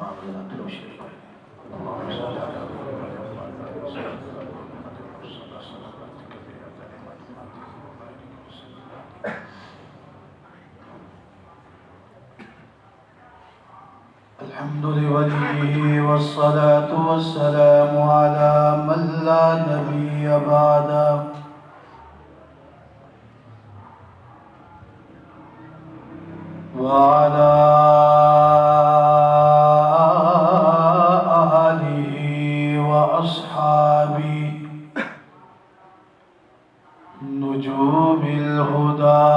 معاملہ تروشی پائے اللهم صل على محمد وعلى آل محمد وصلى صلواتك بدائمة مع وبارك وسلم. الحمد لوليه والصلاة والسلام على من لا نبي بعده وعلى آله وأصحابه نجوم الهدى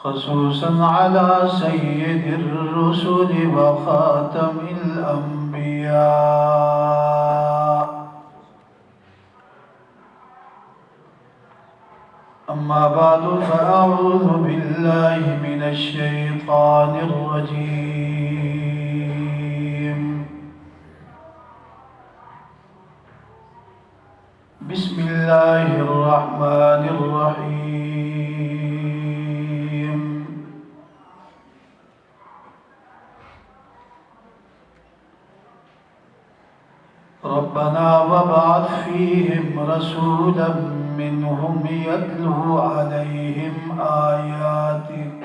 خصوصا على سيد الرسل وخاتم الأنبياء. أما بعد فأعوذ بالله من الشيطان الرجيم. بسم الله الرحمن الرحيم. ربنا وابعث فيهم رسولا منهم يتلو عليهم آياتك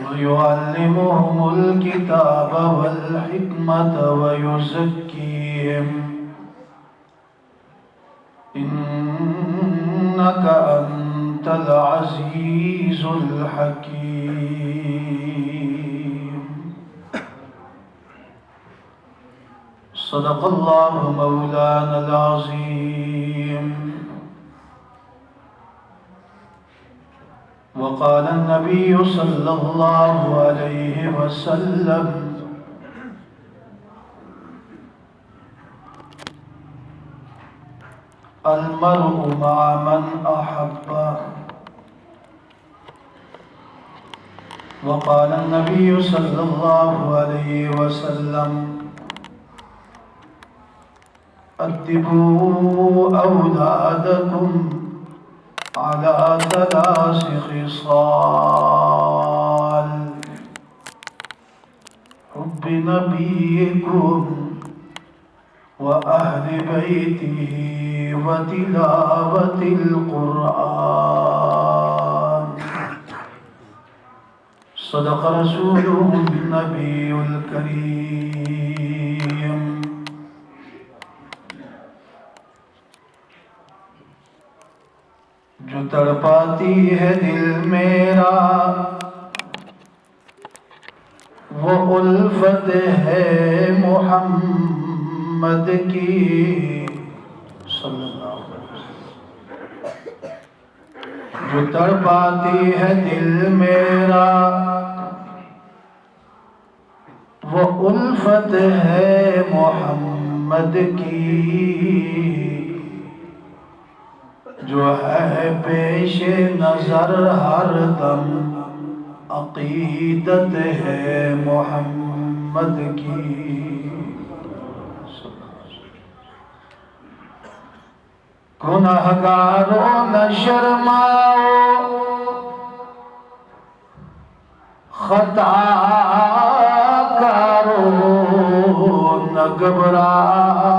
ويعلمهم الكتاب والحكمة ويزكيهم إنك أنت العزيز الحكيم. صدق الله مولانا العظيم. وقال النبي صلى الله عليه وسلم المرء مع من أحب. وقال النبي صلى الله عليه وسلم أدبوا أولادكم على 3 خصال: حب نبيكم وأهل بيته وتلاوة القرآن. صدق رسوله النبي الكريم. جو تڑپاتی ہے دل میرا وہ الفت ہے محمد کی صلی اللہ علیہ وسلم. جو تڑپاتی ہے دل میرا وہ الفت ہے محمد کی. جو ہے پیش نظر ہر دم عقیدت ہے محمد کی. گناہگاروں نہ شرماؤ خطا کاروں نہ گھبراؤ.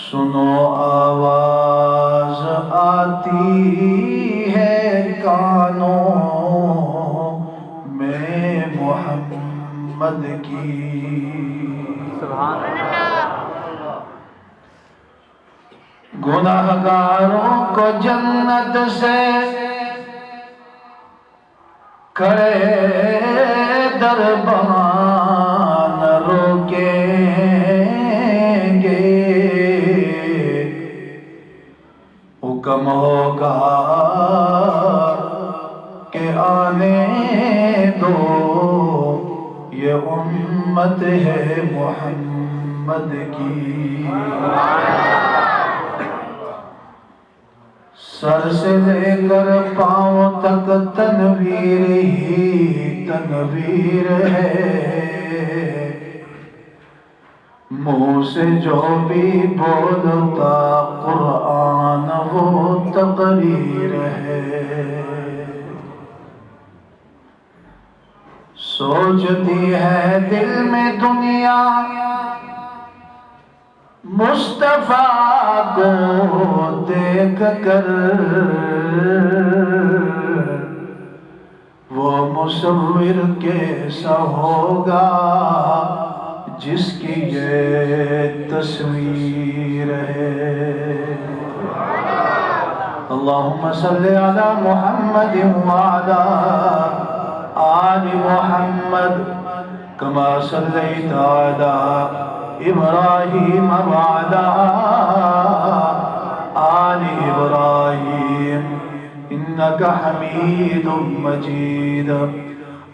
سنو آواز آتی ہے کانوں میں محمد کی. سبحان اللہ. گناہگاروں کو جنت سے کھڑے دربان روکیں گے. حکم ہوگا کہ آنے دو یہ امت ہے محمد کی. سر سے لے کر پاؤں تک تنویر ہی تنویر ہے. منہ سے جو بھی بولتا قرآن وہ تقریر ہے، سوچتی ہے دل میں دنیا مصطفیٰ کو دیکھ کر، وہ مصور کیسا ہوگا جس کی یہ تصویر ہے۔ اللہم صلی علی محمد وعلی آل محمد کما صلیت علی ابراہیم وعلی آل ابراہیم انک حمید مجید۔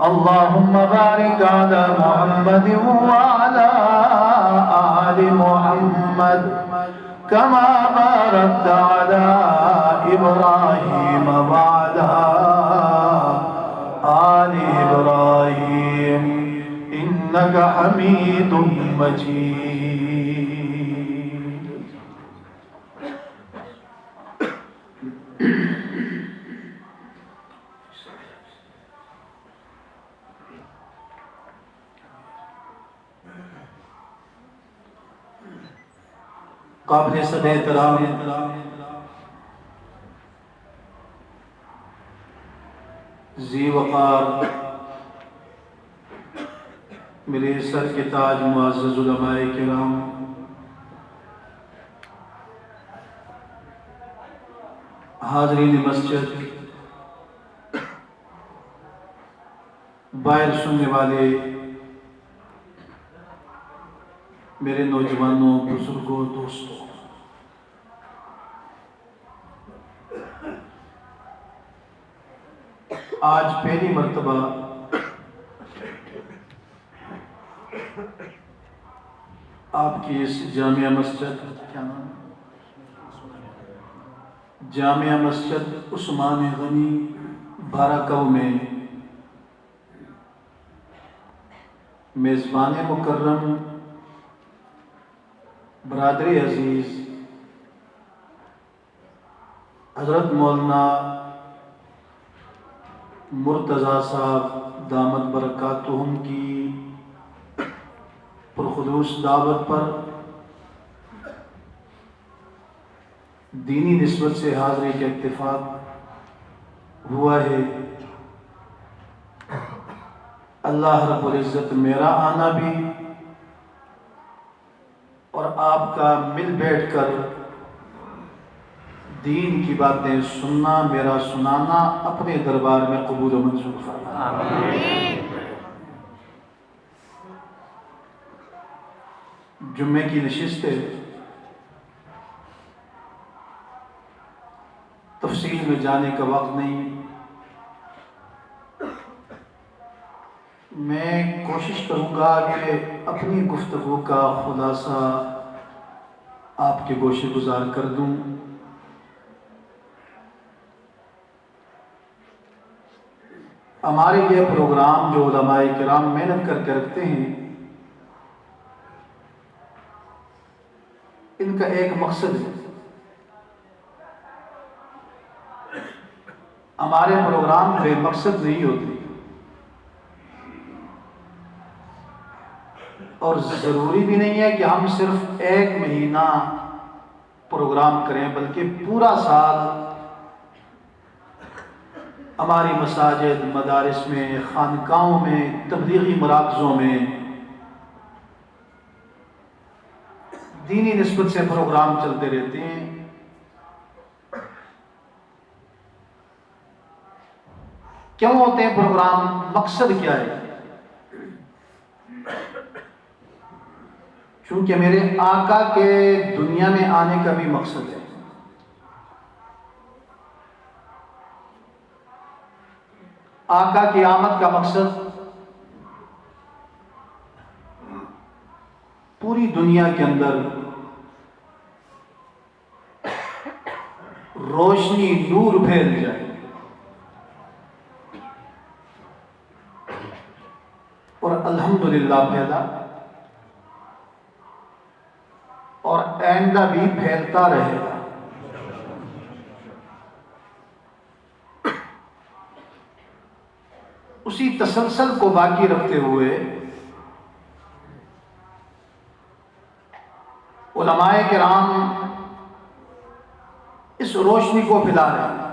اللہم بارک علی محمد وعلی آل محمد کما بارکت علی ابراہیم وعلی آل ابراہیم انک حمید مجید۔ قابل صد احترام ذی وقار میرے سر کے تاج معزز علماء کرام، حاضرین مسجد، باہر سننے والے میرے نوجوانوں، بزرگوں، دوستوں، آج پہلی مرتبہ آپ کی اس جامعہ مسجد، کیا نام؟ جامعہ مسجد عثمان غنی بارکو میں میزبان مکرم، برادر عزیز حضرت مولانا مرتضیٰ صاحب دامت برکاتہم کی پرخلوص دعوت پر دینی نسبت سے حاضری کا اتفاق ہوا ہے۔ اللہ رب العزت میرا آنا بھی اور آپ کا مل بیٹھ کر دین کی باتیں سننا، میرا سنانا اپنے دربار میں قبول و منظور فرمائے۔ جمعے کی نشست ہے، تفصیل میں جانے کا وقت نہیں، میں کوشش کروں گا کہ اپنی گفتگو کا خلاصہ آپ کے گوشے گزار کر دوں۔ ہمارے یہ پروگرام جو علماء کرام محنت کر کے رکھتے ہیں، ان کا ایک مقصد ہے۔ ہمارے پروگرام بے مقصد نہیں ہوتے، اور ضروری بھی نہیں ہے کہ ہم صرف ایک مہینہ پروگرام کریں، بلکہ پورا سال ہماری مساجد، مدارس میں، خانقاہوں میں، تبلیغی مراکزوں میں دینی نسبت سے پروگرام چلتے رہتے ہیں۔ کیوں ہوتے ہیں پروگرام؟ مقصد کیا ہے؟ چونکہ میرے آقا کے دنیا میں آنے کا بھی مقصد ہے۔ آقا کی آمد کا مقصد پوری دنیا کے اندر روشنی، نور پھیل جائے، اور الحمدللہ پھیلا۔ اور آئندہ بھی پھیلتا رہے گا۔ اسی تسلسل کو باقی رکھتے ہوئے علماء کرام اس روشنی کو پھیلا رہے ہیں۔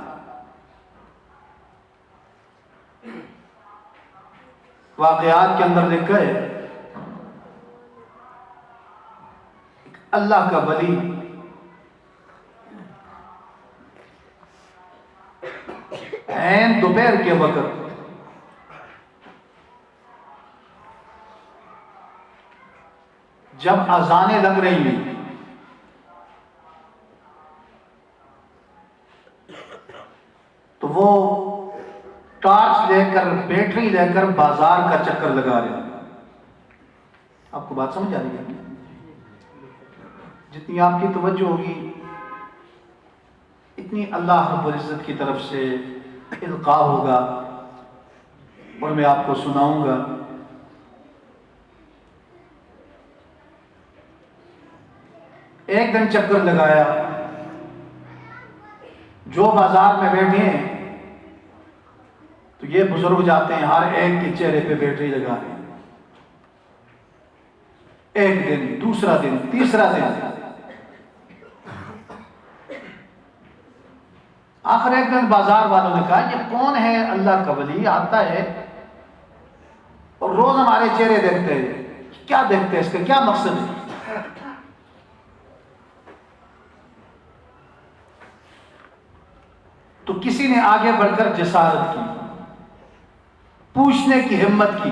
واقعات کے اندر لکھا ہے اللہ کا ولی عین دوپہر کے وقت جب اذانیں لگ رہی ہیں تو وہ ٹارچ لے کر بیٹری لے کر بازار کا چکر لگا رہے ہیں۔ آپ کو بات سمجھ آ رہی ہے؟ جتنی آپ کی توجہ ہوگی اتنی اللہ رب العزت کی طرف سے القاء ہوگا اور میں آپ کو سناؤں گا۔ ایک دن چکر لگایا، جو بازار میں بیٹھے ہیں تو یہ بزرگ جاتے ہیں، ہر ایک کے چہرے پہ بیٹری لگا رہے ہیں۔ ایک دن، دوسرا دن، تیسرا دن، آخر ایک دن بازار والوں نے کہا یہ کون ہے اللہ کا ولی آتا ہے اور روز ہمارے چہرے دیکھتے ہیں، کیا دیکھتے ہیں، اس کا کیا مقصد ہے؟ تو کسی نے آگے بڑھ کر جسارت کی، پوچھنے کی ہمت کی،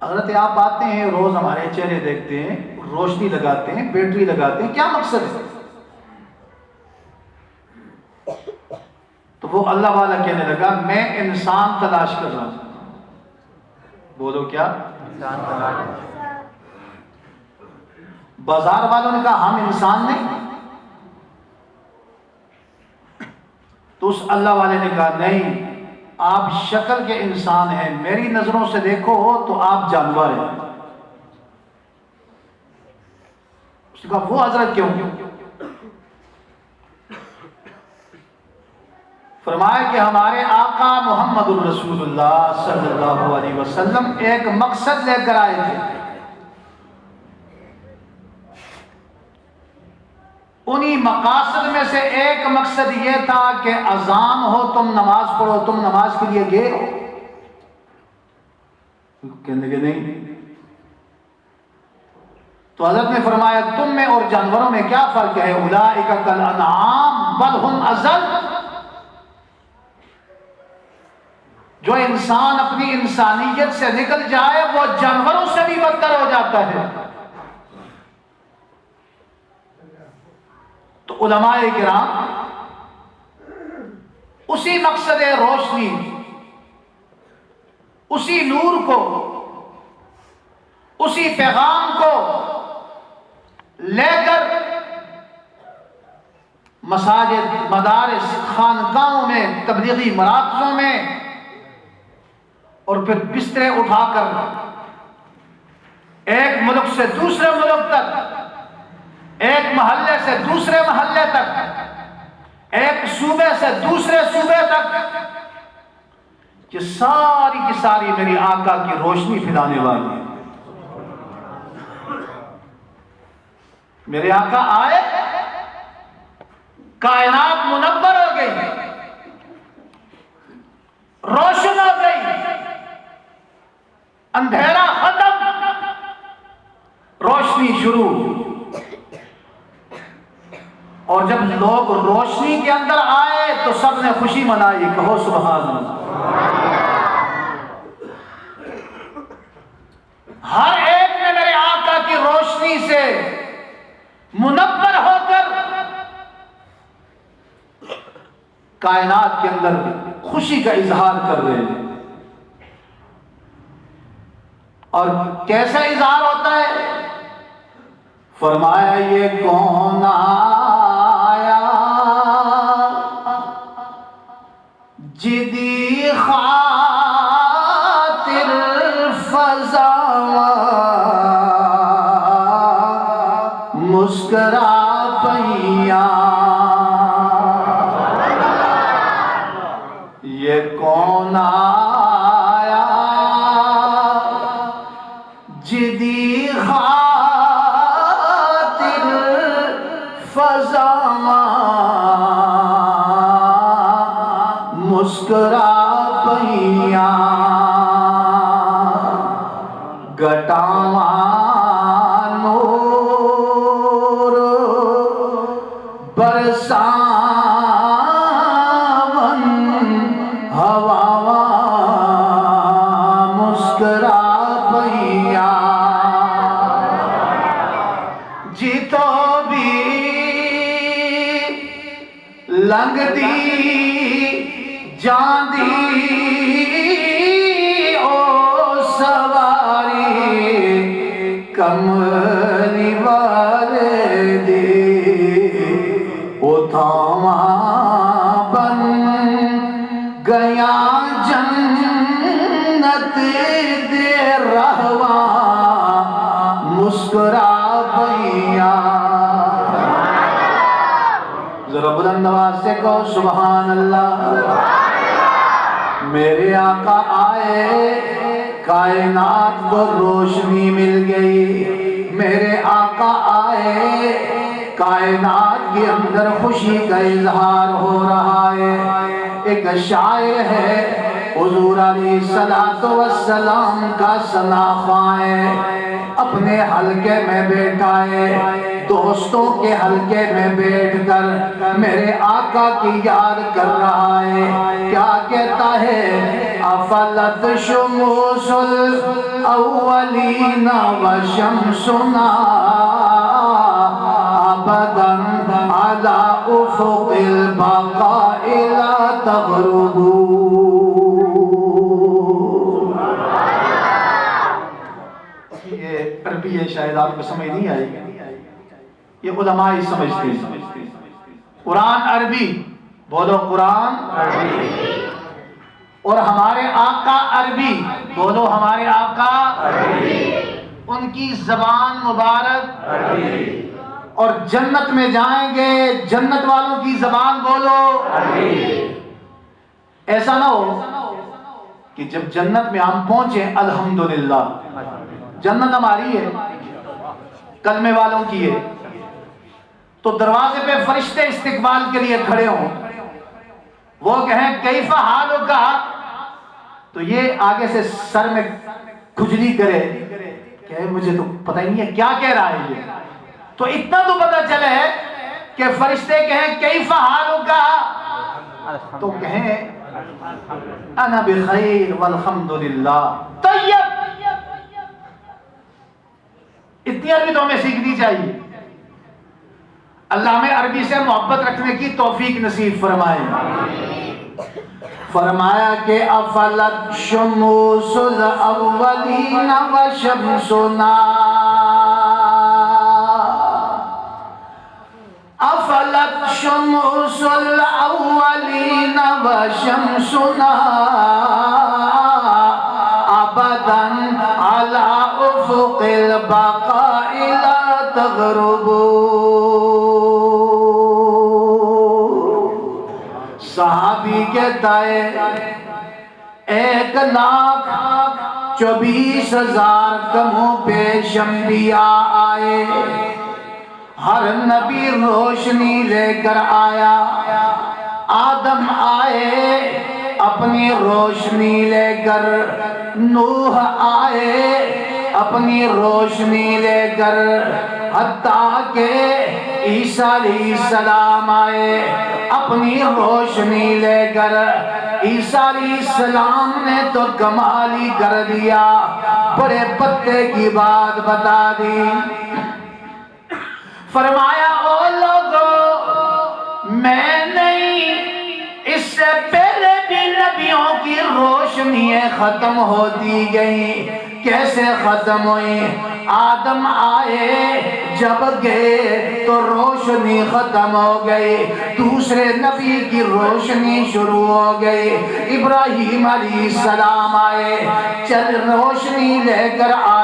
حضرت آپ آتے ہیں روز ہمارے چہرے دیکھتے ہیں، روشنی لگاتے ہیں، بیٹری لگاتے ہیں، کیا مقصد ہے؟ تو وہ اللہ والا کہنے لگا میں انسان تلاش کر رہا ہوں۔ بولو کیا؟ انسان تلاش۔ بازار والوں نے کہا ہم انسان نہیں؟ تو اس اللہ والے نے کہا نہیں، آپ شکل کے انسان ہیں، میری نظروں سے دیکھو تو آپ جانور ہیں۔ اس نے کہا وہ حضرت کیوں؟ فرمایا کہ ہمارے آقا محمد الرسول اللہ صلی اللہ علیہ وسلم ایک مقصد لے کر آئے تھے، انہی مقاصد میں سے ایک مقصد یہ تھا کہ اذان ہو تم نماز پڑھو، تم نماز کے لیے گئے ہو؟ کہنے لگے نہیں۔ تو حضرت نے فرمایا تم میں اور جانوروں میں کیا فرق ہے؟ اولئک کالانعام بل هم اضل۔ جو انسان اپنی انسانیت سے نکل جائے وہ جانوروں سے بھی بدتر ہو جاتا ہے۔ تو علماء کرام اسی مقصد روشنی، اسی نور کو، اسی پیغام کو لے کر مساجد، مدارس، خانقاہوں میں، تبلیغی مراکزوں میں اور پھر بسترے اٹھا کر ایک ملک سے دوسرے ملک تک، ایک محلے سے دوسرے محلے تک، ایک صوبے سے دوسرے صوبے تک، یہ ساری کی ساری میری آقا کی روشنی پھیلانے والی ہے۔ میرے آقا آئے، کائنات منور ہو گئی، روشن ہو گئی، اندھیرا ختم، روشنی شروع۔ اور جب لوگ روشنی کے اندر آئے تو سب نے خوشی منائی، کہو سبحان اللہ۔ ہر ایک نے میرے آقا کی روشنی سے منور ہو کر کائنات کے اندر خوشی کا اظہار کر رہے ہیں۔ اور کیسا اظہار ہوتا ہے؟ فرمایا یہ کون آیا جدی خاطر فضا مسکرا پئیاں یہ کون آیا جدی خاطر فضاواں مسکرا پئیاں گٹاواں نور برساون ہواواں مسکرا پئیاں جیتو بھی لنگ دی جان دی او سواری کملی والے دی او تھاواں بن گیا جنت دے رہواں مسکرا پئیاں ذرا بلند آواز سے کہو سبحان اللہ میرے آقا آئے کائنات کو روشنی مل گئی میرے آقا آئے کائنات کے اندر خوشی کا اظہار ہو رہا ہے ایک شاعر ہے حضور علیہ السلام کا ثنا خواہ اپنے حلقے میں بیٹھا ہے دوستوں کے حلقے میں بیٹھ کر میرے آقا کی یاد کر رہا ہے کیا کہتا ہے افلت شموس الاولین وشمسنا ابدا على افق البقاء لا تغرب عربی ہے شاید آپ کو سمجھ نہیں آئی یہ علماء ہی سمجھتے ہیں قرآن عربی بولو قرآن عربی اور ہمارے آقا عربی بولو ہمارے آقا عربی ان کی زبان مبارک عربی اور جنت میں جائیں گے جنت والوں کی زبان بولو عربی ایسا نہ ہو کہ جب جنت میں ہم پہنچے الحمدللہ جنت ہماری ہے کلمے والوں کی ہے تو دروازے پہ فرشتے استقبال کے لیے کھڑے ہوں وہ کہیں کیف حالک تو یہ آگے سے سر میں کھجلی کرے کہ مجھے تو پتہ ہی نہیں ہے کیا کہہ رہا ہے یہ تو اتنا تو پتہ چلے کہ فرشتے کہیں کیف حالک تو کہیں انا بخیر والحمدللہ طیب اتنی عربی تو ہمیں سیکھنی چاہیے اللہ ہمیں عربی سے محبت رکھنے کی توفیق نصیب فرمائے فرمایا کہ افلت شموس الاولین وشمسنا افلت شموس الاولین وشمسنا ابدا على افق البقاء لا تغرب صحابی کہتا ہے 1,24,000 کموں پیش انبیاء آئے ہر نبی روشنی لے کر آیا آدم آئے اپنی روشنی لے کر نوح آئے اپنی روشنی لے کر حتیٰ کہ عیسیٰ علیہ السلام آئے اپنی روشنی لے کر عیسیٰ علیہ السلام نے تو کمال ہی کر دیا بڑے پتے کی بات بتا دی فرمایا او لوگو میں نہیں اس سے پہلے بھی نبیوں کی روشنیاں ختم ہوتی گئی کیسے ختم ہوئی آدم آئے جب گئے تو روشنی ختم ہو گئی دوسرے نبی کی روشنی شروع ہو گئی ابراہیم علیہ السلام آئے چل روشنی لے کر